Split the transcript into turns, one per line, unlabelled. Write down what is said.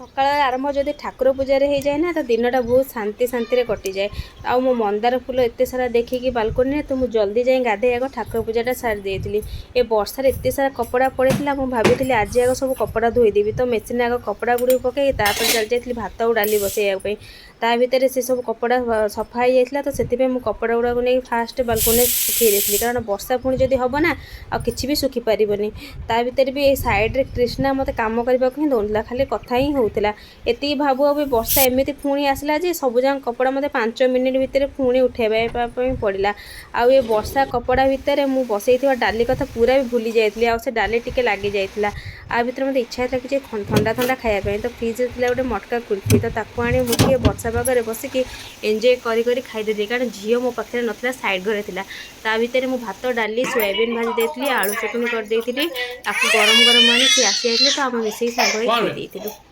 सकाळ आरंभ जदि ठाकुर पूजार हो जाए ना तो दिनटा बहुत शांति शांति कटि जाए। आ मो मंदार फूल एत सारा देखिकी बालकोनी तो मुझे जल्दी जाए गाधे आग ठाकुर पूजाटा सारी देती। ए बर्षार एत सारा कपड़ा पड़े मुझे भाभी आज आग सब कपड़ा धोईदेवी तो मेसीन आग कपड़ा गुड़ी पकई चली जाती भात और डाली बसैया ता भितर से सब कपड़ा सफा हो जाता तो से मुझे कपड़ा गुड़ाक नहीं फास्ट बालकोनी सुखी देती कारण वर्षा पुणी जदि हम ना आ कि भी सुखी पारनी ता भितर भी साइड्रे कृष्णा मत कम करने ही दौला खाली कथा ही होता ये भाव अभी वर्षा एमती पुणी आसला जे सबुजा कपड़ा मत 5 मिनिट भितर पुणी उठेबा पड़ा आउ ये वर्षा कपड़ा भितर मुझे बसई डाली कथा पूरा भी भूली जाती आ डाली टिके लगी जाता आ भितर मत इच्छा था कि ठंडा ठंडा खायापी तो फ्रिज थी गोटे मटका कुल्फी तो ताको आनी मुझे वर्षा पागे बसिकी एंजय करी खाईदे कारण झील मो पाखे ना साइड घरे था ता भितर मुझे भात डाली सोयाबीन भाजी देती आलू चटनी करदेती आपको गरम गरम आनी सी आसी जाते तो आम मिसेक सांग खाई।